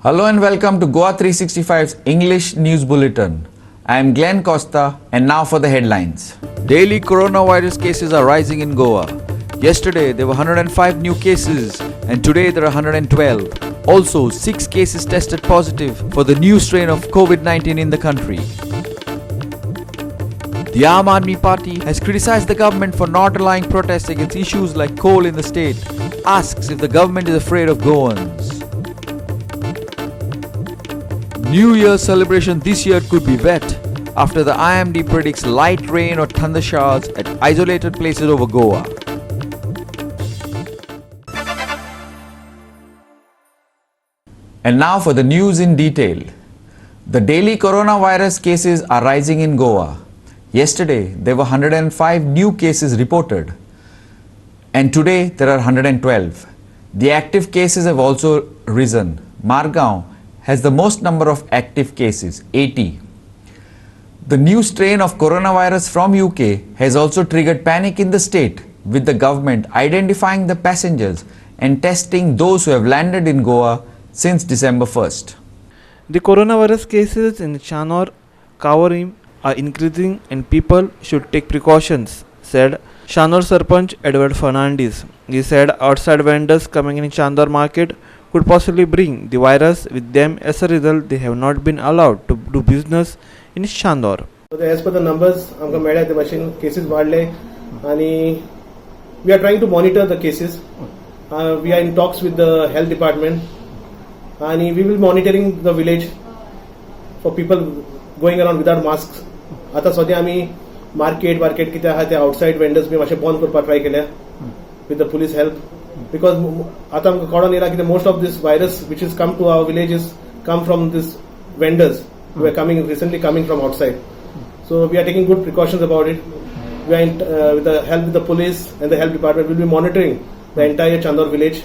Hello and welcome to Goa 365's English News Bulletin. I am Glenn Costa and now for the headlines. Daily coronavirus cases are rising in Goa. Yesterday there were 105 new cases and today there are 112. Also, 6 cases tested positive for the new strain of COVID-19 in the country. The Aam Aadmi Party has criticized the government for not allowing protests against issues like coal in the state, asks if the government is afraid of Goans. New Year's celebration this year could be wet after the IMD predicts light rain or thunder showers at isolated places over Goa. And now for the news in detail. The daily coronavirus cases are rising in Goa. Yesterday there were 105 new cases reported and today there are 112. The active cases have also risen. Margao has the most number of active cases, 80. The new strain of coronavirus from UK has also triggered panic in the state, with the government identifying the passengers and testing those who have landed in Goa since December 1st. The coronavirus cases in Chanor, Kawarim are increasing and people should take precautions, said Chanor Sarpanch Edward Fernandez. He said outside vendors coming in Chandor market could possibly bring the virus with them. As a result, they have not been allowed to do business in Chandor. So as per the numbers, आमकां मेळ्ळ्या ते भाशेन cases वाडले आणि we are trying to monitor the cases. We are in talks with the health department and we will be monitoring the village for people going around without masks. आता सध्या आम्ही market कितें आहा ते outside vendors बी मातशें बंद करपाक try केल्या with the police help. Because आता आमकां कळोन येयला की most of this virus which has come to our villages come from these vendors who are recently coming from outside. So we are taking good precautions about it. We are with the help of the police and the health department will be monitoring the entire Chandor village.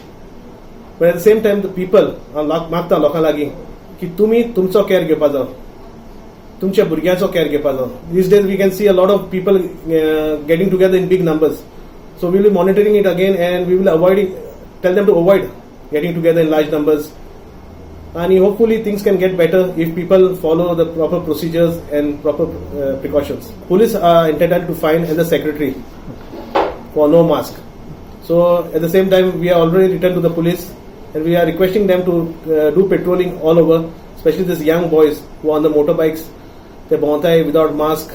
But at the same time the people मागता लोकां लागीं की तुमी तुमचो care घेवपाक जाय, तुमच्या भुरग्यांचो केअर घेवपाक जाय. These days we can see a lot of people getting together in big numbers. So we will be monitoring it again and we will tell them to avoid getting together in large numbers. And hopefully things can get better if people follow the proper procedures and proper precautions. Police are entitled to fine and the secretary for no mask. So at the same time we are already returned to the police and we are requesting them to do patrolling all over, especially these young boys who are on the motorbikes. They bontai without mask.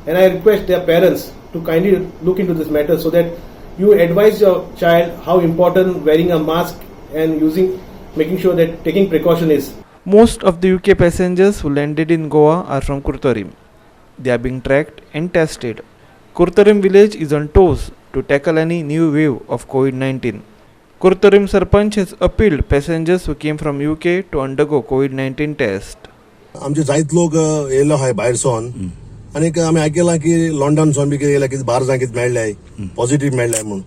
And I request their parents to kindly look into this matter so that you advise your child how important wearing a mask and making sure that taking precaution is. Most of the UK passengers who landed in Goa are from Kurtarim. They are being tracked and tested. Kurtarim village is on toes to tackle any new wave of COVID-19. Kurtarim Sarpanch has appealed passengers who came from UK to undergo COVID-19 test. आमचे जायत लोक येयलो आहाय भायरसून आनी आमी आयकलां की लंडनसून B कितें येयला कितें बार जावन कितें मेळ्ळाय पॉझिटिव्ह मेळ्ळाय म्हणून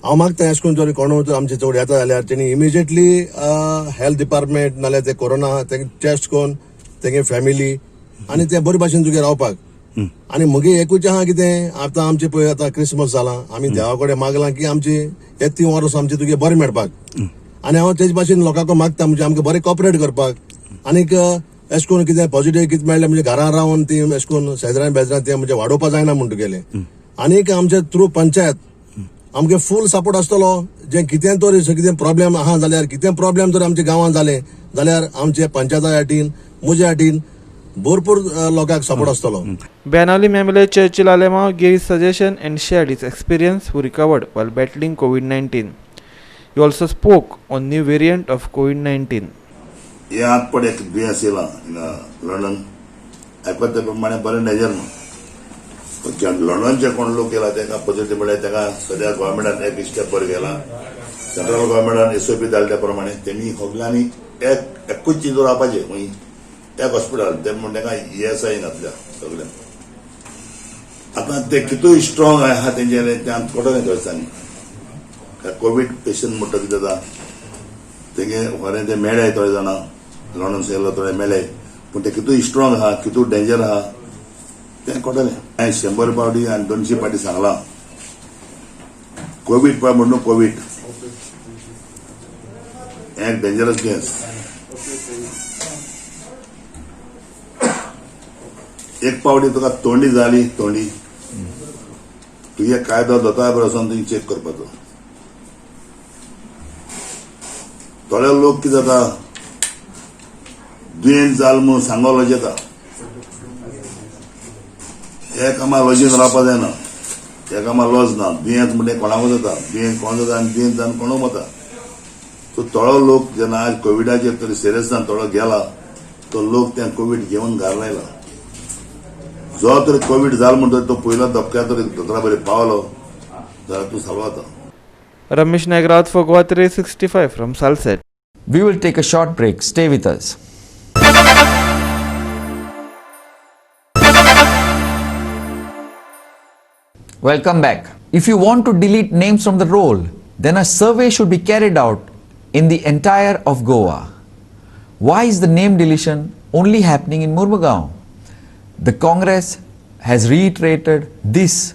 हांव मागता अशें करून जर कोण आमचे चड येता जाल्यार तेणी इमिजिएटली हेल्थ डिपार्टमेंट नाल्यार ते कोरोना तेंगे टेस्ट करून तेंगे फॅमिली आनी ते बरे भाशेन तुगे रावपाक आनी मुगे एकूच आहा कितें आतां आमचे पळय आतां क्रिसमस जालां आमी देवा कडेन मागलां की आमचे येती वर्स आमचे तुगे बरें मेळपाक आनी हांव तेजे भाशेन लोकांक मागता म्हणजे आमकां बरें कॉपरेट करपाक आनीक अशें करून कितें पॉझिटिव्ह कितें मेळ्ळें म्हणजे घरां रावन ती अशें करून शेजरां बेजरां ते म्हणजे वाडोवपा जायना म्हूण तुगेलें आनीक आमचे थ्रू पंचायत आमगे फूल सपोर्ट आसतलो जे कितें तर कितें प्रॉब्लेम आहा जाल्यार कितें प्रॉब्लेम जर आमच्या गांवांत जालें जाल्यार आमचे पंचायता हाटीन म्हज्या हाटीन भरपूर लोकांक सपोर्ट आसतलो. Banali MLA Churchill Alema gave his suggestion and shared his experience who recovered while battling COVID-19. He also spoke on new variant of COVID-19. याद पडे एक दुयेंस येयलां लंडन आयकता ते प्रमाणे बरें डेंजर न्हू लंडनचे कोण लोक येयला ताका पॉझिटिव्ह मेळ्ळे ताका सद्या गोव्हर्मेंटान एक स्टेप बरें केला. सेंट्रल गोव्हर्मेंटान एसओपी धाडले त्या प्रमाणे तेमी सगळ्यांनी एकूच चीज रावपाचें खंय एक हॉस्पिटल ते म्हण ताका ESI घातल्या सगळ्यांक. आतां ते कितूय स्ट्रॉंग आहा तेंचे ते आमकां कळटलें दिवसांनी कोवीड पेशंट म्हणटा कितें जाता तेगे खरें ते मेळ्ळे थोडे जाणां लंडन येयलो थोडे मेळ्ळे पूण ते कितूय स्ट्रॉंग आहा कितूय डेंजर आहा तें कळटलें. हांवें 100 फावटी आनी 200 फावटी सांगलां कोवीड पळय म्हणून कोवीड एक डेंजरस केस एक पावटी तुका तोंडी जाली तोंडी तुगे कायदो दोतोय बरो वचोन तुवें चेक करपाचो. थोडे लोक कितें जाता दुयेंत जाल म्हणून सांगो लजेता हे कामा लजीन रावपा जायना. त्या कामा लॉज ना. दुयेंत म्हणजे कोणाक जाता दुयेंत कोण जाता आनी दुयेंत जावन कोणूय वता. सो थोडो लोक जेन्ना आज कोविडाचेर तरी सिरियसान थोडो गेला तो लोक त्या कोविड घेवन घरा लायला. जो तरी कोविड जालो म्हणटकीर तो पयलो धपक्या तरी दोतोरा बरें पावलो जाल्यार तूं साल्वाता. Ramesh Nagrath for Goa 365 from Salset. We will take a short break. Stay with us. Welcome back. If you want to delete names from the roll, then a survey should be carried out in the entire of Goa. Why is the name deletion only happening in Murmagaon? The Congress has reiterated this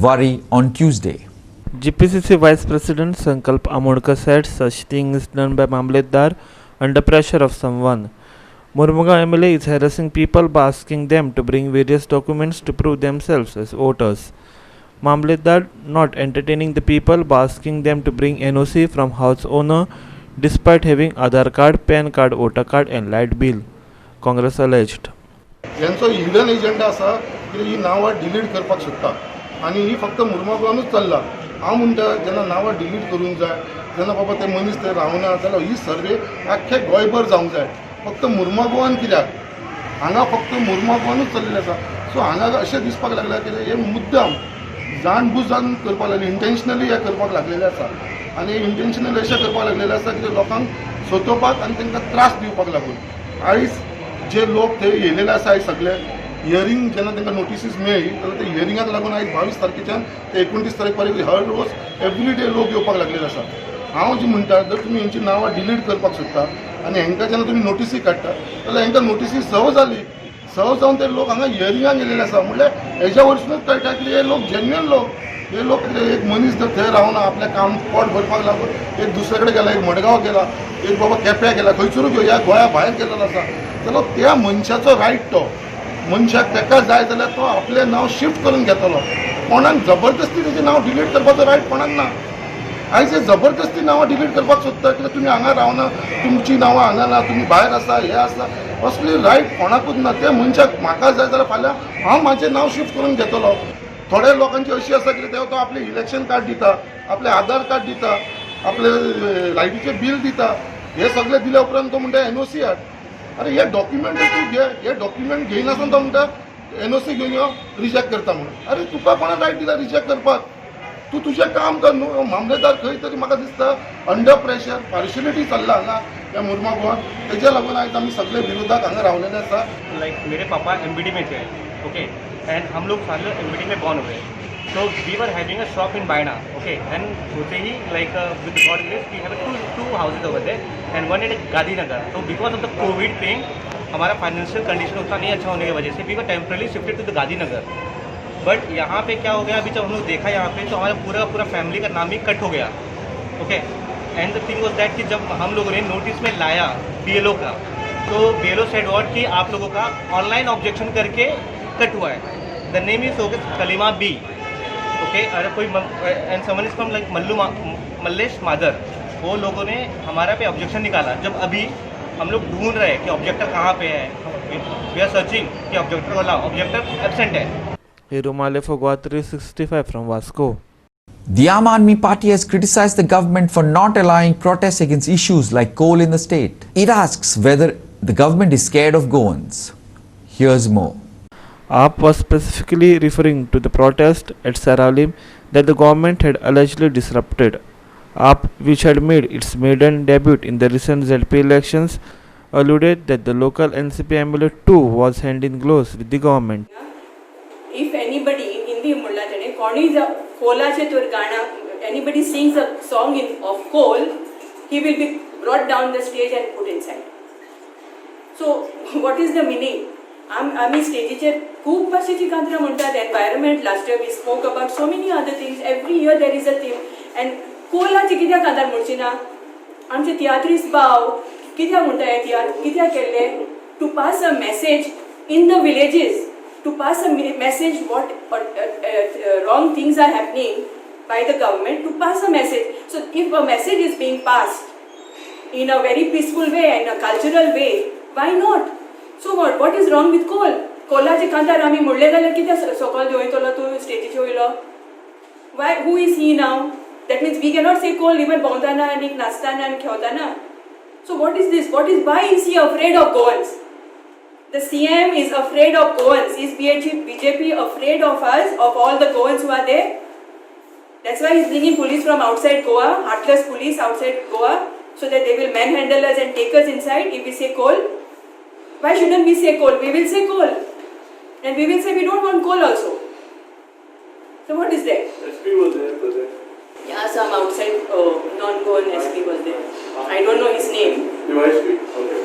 worry on Tuesday. GPCC Vice President Sankalp Amodkar said such thing is done by Mamletdar under pressure of someone. Murmugaon MLA is harassing people by asking them to bring various documents to prove themselves as voters. Mamletdar not entertaining the people by asking them to bring NOC from house owner despite having Aadhaar card, PAN card, voter card and light bill. Congress alleged. यांचो hidden agenda आसा की ही नांवां delete करपाक सोदता आनी ही फक्त मुर्मुगांवूच चल्ला. हांव म्हणटा जेन्ना नांवां डिलीट करूंक जाय जेन्ना बाबा ते मनीस थंय रावना जाल्यार ही सर्वे आख्खे गोंयभर जावंक जाय. फक्त मुर्मुगांवान कित्याक हांगा फक्त मुर्मुगांवूच चल्लेलें आसा. सो हांगा अशें दिसपाक लागला की हे मुद्दाम जाणबुजान करपाक लागले इंटेन्शनली हे करपाक लागलेले आसा आनी इंटेन्शनली अशें करपाक लागलेले आसा की लोकांक सोदोवपाक आनी तांकां त्रास दिवपाक लागून. आयज जे लोक थंय येयलेले आसा आयज सगळे हियरींग जेन्ना तांकां नोटिसीस मेळ्ळी जाल्यार ते हियरिंगाक लागून आयज 22 तारखेच्यान ते 29 तारीख पर्यंत हर रोज एवरी डे लोक येवपाक लागलेले आसा. हांव जी म्हणटा जर तुमी हेंची नांवां डिलीट करपाक सोदता आनी हेंकां जेन्ना तुमी नोटिसी काडटा जाल्यार हेंकां नोटिसी सर्व जाली. सर्व जावन ते लोक हांगा हियरिंगाक येयलेले आसा. म्हणल्यार हेज्या वरसूनच कळटा की हे लोक जेन्युइन लोक हे लोक एक मनीस जर थंय रावना आपल्या काम पोट भरपाक लागून एक दुसरे कडेन गेला एक मडगांव गेला एक बाबा केप्यां गेला खंयसरूय घेवं ह्या गोंया भायर गेलेलो आसा जाल्यार त्या मनशाचो रायट तो मनशाक ताका जाय जाल्यार तो आपलें नांव शिफ्ट करून घेतलो. कोणाक जबरदस्ती तेजें नांव डिलीट करपाचो रायट कोणाक ना. आयज हे जबरदस्ती नांवां डिलीट करपाक सोदता कित्याक तुमी हांगा रावना तुमची नांवां हांगा ना तुमी भायर आसा हे आसा असली रायट कोणाकूच ना. त्या मनशाक म्हाका जाय जाल्यार फाल्यां हांव म्हाजें नांव शिफ्ट करून घेतलो. थोड्या लोकांची अशी आसा की तो आपलें इलेक्शन कार्ड दिता आपलें आधार कार्ड दिता आपले लायटीचें बिल दिता हे सगळें दिल्या उपरांत तो म्हणटा NOC हाड. अरे हे डॉक्युमेंट तूं घे हे डॉक्युमेंट घेयनासतना तो म्हणटा NOC घेवन यो रिजेक्ट करता म्हणून. अरे तुका कोणा रायट दिला रिजेक्ट करपाक. तूं तुजें काम कर न्हू. मामलेदार खंय तरी म्हाका दिसता अंडर प्रेशर पार्शियलिटी चल्ला हांगा ह्या मुर्मुगांवान तेज्या लागून आयज आमी सगळे विरोधाक हांगा रावलेले आसा. लाइक मेरे पापा MBD में थे ओके एंड हम लोग सारे MBD में बॉर्न हुए. So we were having a shop in Baina, okay, and होते ही like with God grace we have two houses over there and one in Gandhinagar. So because of the COVID thing, हमारा financial condition उतना नहीं अच्छा होने की वजह से we were temporarily shifted to the Gandhinagar. But यहाँ पे क्या हो गया अभी जब हम लोग देखा यहाँ पे तो हमारा पूरा फैमिली का नाम ही कट हो गया, okay. And the thing was that कि जब हम लोगों ने नोटिस में लाया BLO का तो BLO सेड व्हाट कि आप लोगों का ऑनलाइन ऑब्जेक्शन करके कट हुआ है. The name is Kalima B. Okay अरे कोई and someone is from like Mallesh मादर. वो लोगों ने हमारा पे ऑब्जेक्शन निकाला. जब अभी हम लोग ढूंढ रहे हैं कि ऑब्जेक्टर कहाँ पे है, वी आर सर्चिंग कि ऑब्जेक्टर वाला ऑब्जेक्टर एब्सेंट है. Hirumale for Goa 365 from Vasco. The Aam Aadmi Party has criticized the government for not allowing protests against issues like coal in the state. It asks whether the government is scared of Goans. Here's more. AAP was specifically referring to the protest at Saralim that the government had allegedly disrupted. AAP, which had made its maiden debut in the recent ZP elections, alluded that the local NCP MLA too was hand in glove with the government. If anybody in Hindi म्हणला त्याने कोणी कोलाचे तर गाणं anybody sings a song of coal, he will be brought down the stage and put inside. So what is the meaning? आम्ही स्टेजीचेर खूप भाशेची कांतरां म्हणटात. Environment last year we spoke about so many other things. Every year there is a theme and कोलाची कित्याक कांतार म्हणची ना. आमचे तियात्रीस भाव कित्याक म्हणटा हे तियात्र कित्याक केल्ले to pass a message in the villages to pass a message what wrong things are happening by the government, to pass a message. So if a message is being passed in a very peaceful way and a cultural way, why not? So what is wrong with coal? कोलाचे कांतार आमी मोडले जाल्यार कित्याक सकयल देंवयतलो तूं स्टेजीचेर वयलो? Why? Who is he now? That means we cannot say coal even भोंवताना आनी नाचताना आनी खेवताना. So what is this? Why is he afraid of Goans? The CM is afraid of Goans. Is BJP afraid of us, of all the Goans who are there? That's why he's bringing police from outside Goa, heartless police outside Goa, so that they will manhandle us and take us inside if we say coal. Why shouldn't we say coal? We will say coal. And we will say we don't want coal also. So what is there? SP was there. Yeah, some outside non-Goan SP was there. I don't know his name. DYSP? Okay.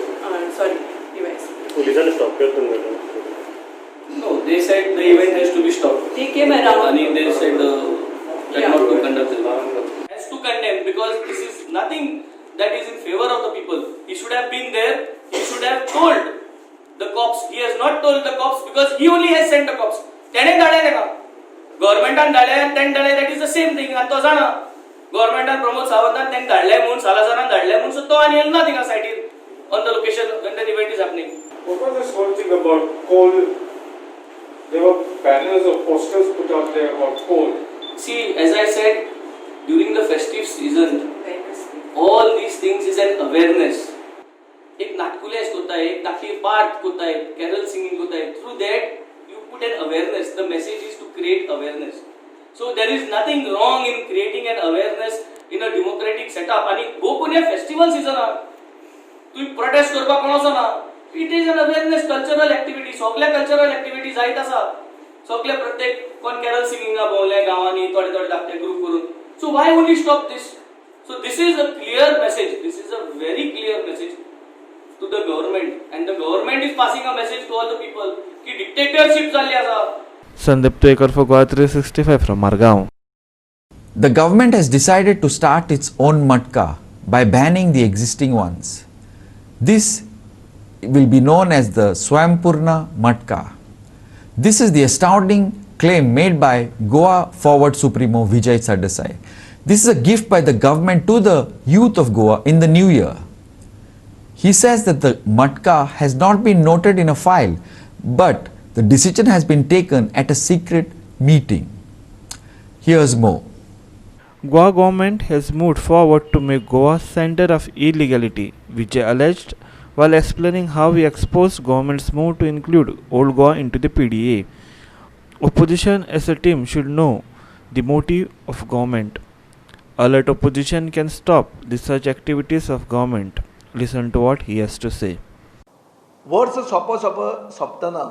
Sorry, device. Police are stopped. No, they said the event has to be stopped. They came around. And they said Yeah. not to conduct the event. Has to condemn because this is nothing that is in favor of the people. He should have been there. He should have told the cops. He has not told the cops because he only has sent the cops. तेणे धाडले तेका. Governmentan धाडले and then धाडले, that is the same thing. And तो जाणा. Governmentan Pramod सावंतान तेंक धाडले म्हणून सालाजारान धाडले म्हणून so तो आनी येना थिंगा साइटीर on the location when the event is happening. What was this whole thing about coal? There were banners or posters put out there about coal. See, as I said, during the festive season, all these things is an awareness. एक नाटकुलेस कोताय, एक नाटकी part कोताय, carol singing कोताय. Through that, you put an awareness. The message is to create awareness. So there is nothing wrong in creating an awareness in a democratic setup. आणि गोपुण्या festival season तू protest करपाक कोणोसो ना. It is an awareness cultural activity. सगळे cultural activities जायत आसा. सगळे प्रत्येक कोण कॅरल सिंगिंगा भोवले गावांनी थोडे थोडे धाकटे ग्रुप करून. So why would you stop this? So this is a clear message. This is a very clear message to the government, and the government is passing a message to all the people ki dictatorship चालली आसा. Sandeep Tekar for Goa 365 from Margaon. The government has decided to start its own matka by banning the existing ones. This will be known as the Swayampurna Matka. This is the astounding claim made by Goa Forward Supremo Vijay Sardesai. This is a gift by the government to the youth of Goa in the new year. He says that the matka has not been noted in a file, but the decision has been taken at a secret meeting. Here's more. Goa government has moved forward to make Goa center of illegality, Vijay alleged while explaining how he exposed government's move to include Old Goa into the PDA. Opposition as a team should know the motive of government. Alert opposition can stop the such activities of government. Listen to what he has to say. वर्स सोंपतना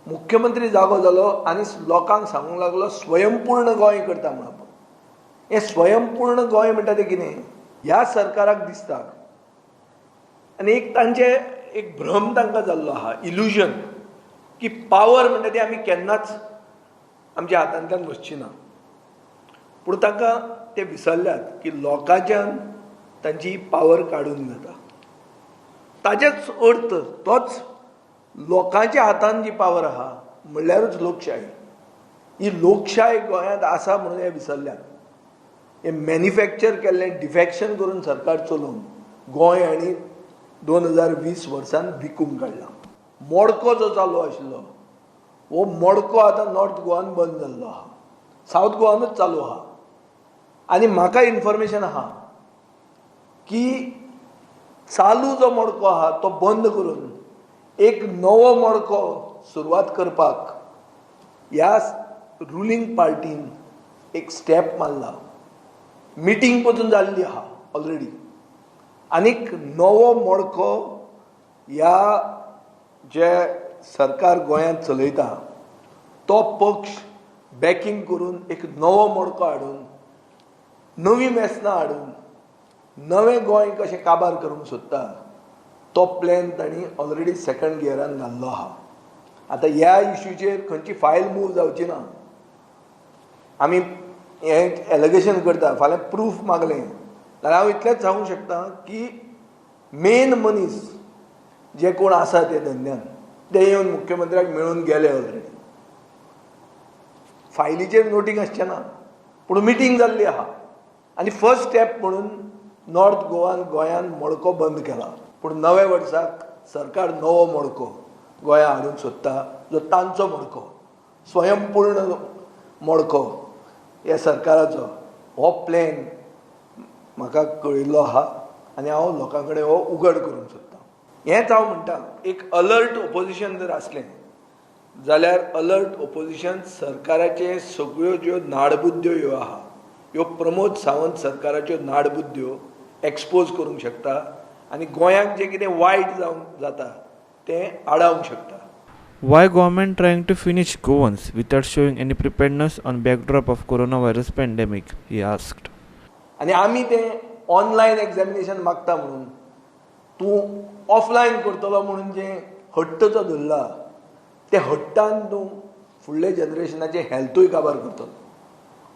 मुख्यमंत्री जागो जालो आनी लोकांक सांगूंक लागलो स्वयंपूर्ण गोंय करता म्हणून. हें स्वयंपूर्ण गोंय म्हणटा तें कितें ह्या सरकाराक दिसता आनी एक तांचे एक भ्रम तांकां जाल्लो आहा, इल्युजन की पावर म्हणटा ती आमी केन्नाच आमच्या हातांतल्यान वचची ना. पूण तांकां ते विसरल्यात की लोकांच्यान तांची पावर काडून जाता. ताचेच अर्थ तोच लोकांच्या हातान जी पावर आहा म्हणल्यारूच लोकशाही. ही लोकशाही गोंयांत आसा म्हणून हे विसरल्यात. हे मॅन्युफॅक्चर केल्लें डिफॅक्शन करून सरकार चलोवन गोंय आनी 2020 वर्सान विकूंक काडला. मोडको जो चालू आशिल्लो हो मोडको आतां नॉर्थ गोवान बंद जाल्लो आहा, सावथ गोवानूच चालू आहा. आनी म्हाका इन्फॉर्मेशन आहा की चालू जो मोडको आहा तो बंद करून एक नवो मोडको सुरवात करपाक ह्या रुलींग पार्टीन एक स्टेप मारला. मिटींग पसून जाल्ली आहा ऑलरेडी. आनीक नवो मोडको ह्या जे सरकार गोंयांत चलयता तो पक्ष बॅकींग करून एक नवो मोडको हाडून नवी वेसनां हाडून नवें गोंय कशें काबार करूंक सोदता तो प्लॅन तांणी ऑलरेडी सेकंड गियरान घाल्लो आहा. आतां ह्या इश्यूचेर खंयची फायल मूव जावची ना. आमी हें एलिगेशन करता, फाल्यां प्रूफ मागलें जाल्यार हांव इतलेंच सांगूंक शकता की मेन मनीस जे कोण आसा ते धंद्यान ते येवन मुख्यमंत्र्याक मेळून गेले ऑलरेडी. फायलीचेर नोटींग आसचें ना, पूण मिटींग जाल्ली आहा. आनी फर्स्ट स्टेप म्हणून नॉर्थ गोंयान मडको बंद केला. पूण नव्या वर्साक सरकार नवो मडको गोंया हाडूंक सोदता, जो तांचो मडको, स्वयंपूर्ण मडको ह्या सरकाराचो. हो प्लॅन म्हाका कळिल्लो आहा आनी हांव लोकां कडेन हो उघड करूंक सोदतां. हेंच हांव म्हणटा, एक अलर्ट ओपोजिशन जर आसलें जाल्यार अलर्ट ओपोजिशन सरकाराचे सगळ्यो ज्यो नाडबुद्द्यो ह्यो आहा, ह्यो प्रमोद सावंत सरकाराच्यो नाडबुद्द्यो एक्सपोज करूंक शकता आनी गोंयाक जें कितें वायट जाता तें आडावंक शकता. Why government trying to finish Goans without showing any preparedness on backdrop of coronavirus pandemic? He asked. आनी आमी तें ऑनलायन एग्जामिनेशन मागता म्हणून तूं ऑफलायन करतलो म्हणून जें हट्ट जो धरला, ते हट्टान तूं फुडले जनरेशनाचे हेल्थूय काबार करतलो.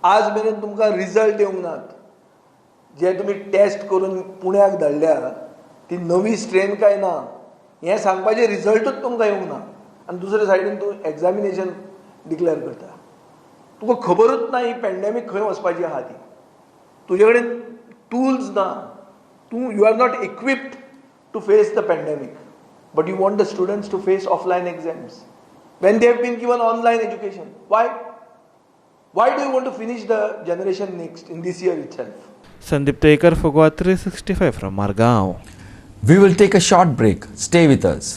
आज मेरेन तुमकां रिजल्ट येवंक नात. जे तुमी टेस्ट करून पुण्याक धाडल्या ती नवी स्ट्रेन काय ना हें सांगपाचें रिजल्टूच तुमकां येवंक ना. आनी दुसरे सायडीन तूं एग्जामिनेशन डिक्लेअर करता. तुका खबरूच ना ही पॅन्डेमीक खंय वचपाची आहा ती. तुजे कडेन टूल्स ना. You are not equipped to face the pandemic, but you want the students to face offline exams when they have been given online education. Why do you want to finish the generation next in this year itself? Sandeep Tekar for Goa 365 from Margao. We will take a short break. Stay with us.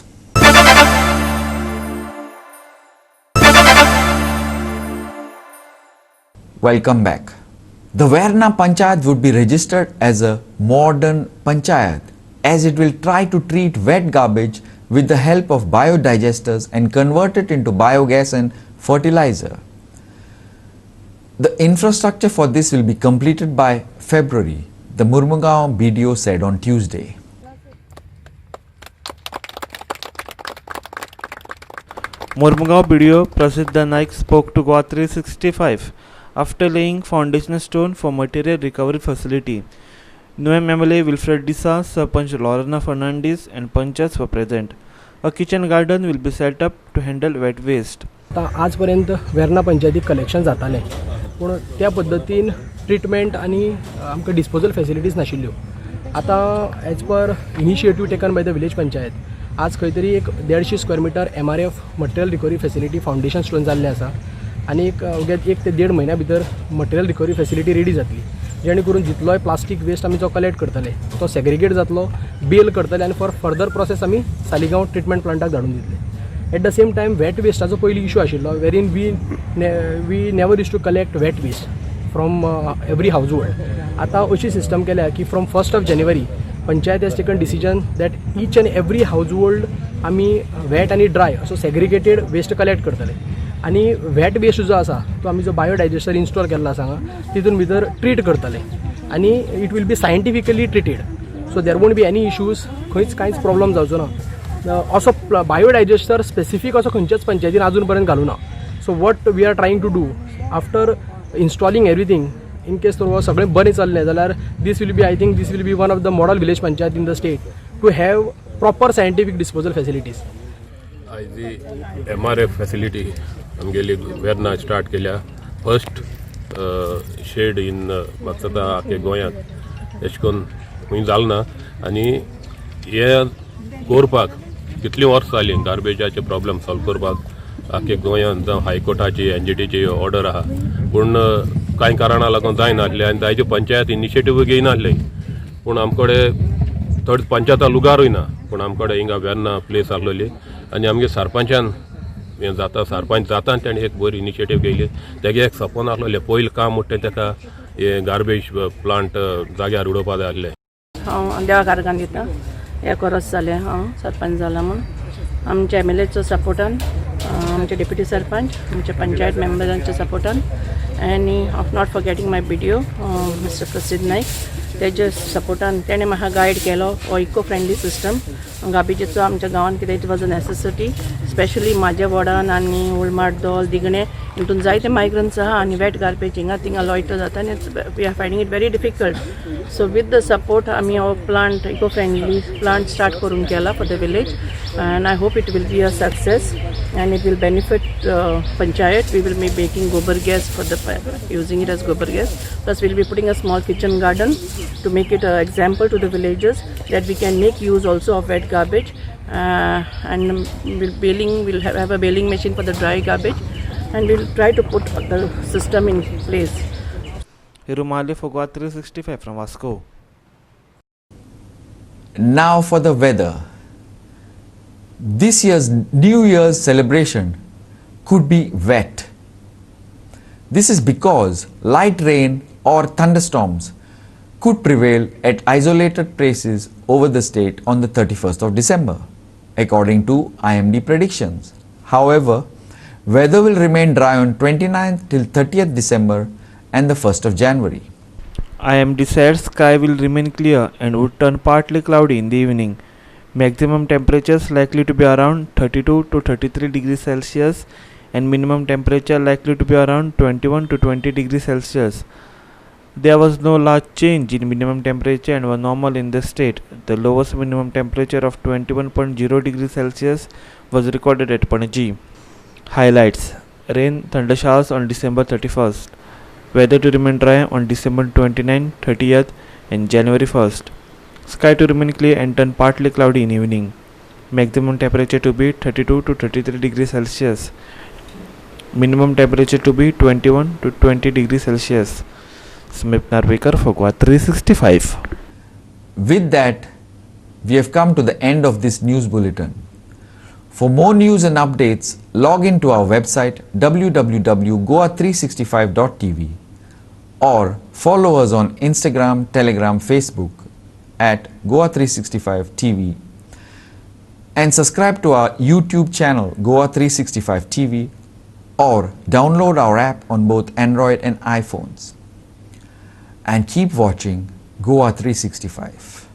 Welcome back. The Verna Panchayat would be registered as a modern Panchayat, as it will try to treat wet garbage with the help of biodigesters and convert it into biogas and fertilizer. The infrastructure for this will be completed by February, the Murmugaon BDO said on Tuesday. Murmugaon BDO Prasiddha Naik spoke to Goa 365 after laying foundation stone for material recovery facility. New MLA Wilfred Disa, Sarpanch Lorna Fernandez and Panchayats were present. A kitchen garden will be set up to handle wet waste. आजपर्यंत वेर्ना पंचायतीक collection जातालें, पूण त्या पद्दतीन treatment आनी आमकां disposal facilities नाशिल्ल्यो. आतां as per initiative taken by the village panchayat आज खंय तरी एक 150 square metre MRF material recovery facility foundation stone जाल्लें आसा आनी एक 1 ते 1.5 म्हयन्या भितर मटेरियल रिकवरी फॅसिलिटी रेडी जातली, जेणे करून जितलोय प्लास्टीक वेस्ट आमी जो कलेक्ट करतले तो सेग्रिगेट जातलो, बेल करतले आनी फॉर फर्दर प्रोसेस आमी सालिगांव ट्रिटमेंट प्लांटाक धाडून दितले. At the same time wet वेस्टाचो पयलीं इशू आशिल्लो, वेरीन we never use to collect wet waste from every household. आतां अशी सिस्टम केल्या की फ्रॉम 1st ऑफ जानेवारी panchayat has taken decision that each and every household आमी वेट आनी ड्राय असो सेग्रिगेटेड वेस्ट कलेक्ट करतले. आनी वेट वेस्ट जो आसा तो आमी जो बायोडायजेस्टर इन्स्टॉल केल्लो आसा तितून भितर ट्रीट करतले आनी it will be scientifically treated. So there won't be any issues, खंयच कांयच प्रॉब्लम जावचो ना. असो बायोडायजेस्टर स्पेसिफीक असो खंयच्याच पंचायतीन अजून पर्यंत घालूं ना. So what we are trying to do after installing everything, in case तर सगळें बरें चल्लें जाल्यार this will be, I think this will be one of the model village panchayat in the state to have proper scientific disposal facilities. आयज MRF facility आमगेली Verna start केल्या. First shed in म्हाका दिसता आख्या गोंयांत अशें करून खंय जालें ना. आनी हे करपाक कितलीं वर्सां जालीं गार्बेजाचे प्रॉब्लेम सॉल्व करपाक आख्या गोंयांत जावं हायकोर्टाची NGTची ऑर्डर आहा, पूण कांय कारणां लागून जायनासलें आनी जायत्यो पंचायत इनिशिएटीव घेयनासले. पूण आमकडे थोडी पंचायतां लुगारूय ना, पूण आमकडे हिंगा वेर्ना प्लेस आहलोली आनी आमगे सरपंचान हें जाता, सरपंच जाता आनी तेणें एक बरी इनिशिएटीव घेयली. तेगे एक सपन आहलोलें पयलीं काम म्हणटा तेका हे गार्बेज प्लांट जाग्यार उडोवपा जाय आहलें. हांव देवा कारगान दिता. 1 वर्स जालें हांव सरपंच जाला म्हूण. आमच्या MLAचो सपोर्टान, आमचे डेप्युटी सरपंच, आमच्या पंचायत मेंबरांच्या सपोर्टान आनी of not forgetting my BDO mister Prasiddh Naik, तेजे सपोर्टान तेणें म्हाका गायड केलो हो इको फ्रेंडली सिस्टम गार्बेजीचो आमच्या गांवांत कितें it was a necessity. Specially म्हाज्या वॉर्डान आनी ओल्ड दोल दिगणे हितून जायते मायग्रंट्स आहा आनी वेट गार्बेज हिंगा थिंगा लॉयटर जाता आनी we are finding it very difficult. So with the support आमी हो plant eco friendly plant start करून केला for the village and I hope it will be a success and it will benefit panchayat. We will be making gobar gas for the using it as gobar gas. Plus we will be putting a small kitchen garden to make it an example to the villagers that we can make use also of wet garbage and we'll have a baling machine for the dry garbage and we'll try to put the system in place. Hirumali for Goa 365 from Vasco. Now for the weather. This year's New Year's celebration could be wet. This is because light rain or thunderstorms could prevail at isolated places over the state on the 31st of December, according to IMD predictions. However, weather will remain dry on 29th till 30th December and the 1st of January. IMD said sky will remain clear and would turn partly cloudy in the evening. Maximum temperatures likely to be around 32 to 33 degrees Celsius and minimum temperature likely to be around 21 to 20 degrees Celsius. There was no large change in minimum temperature and was normal in the state. The lowest minimum temperature of 21.0 degrees Celsius was recorded at Panaji. Highlights: rain, thunder showers on December 31st. Weather to remain dry on December 29, 30th and January 1st. Sky to remain clear and turn partly cloudy in evening. Maximum temperature to be 32 to 33 degrees Celsius. Minimum temperature to be 21 to 20 degrees Celsius. Smith Narvikar for Goa 365. With that, we have come to the end of this news bulletin. For more news and updates, log in to our website www.goa365.tv or follow us on Instagram, Telegram, Facebook at Goa365 TV and subscribe to our YouTube channel Goa365 TV or download our app on both Android and iPhones. And keep watching Goa 365.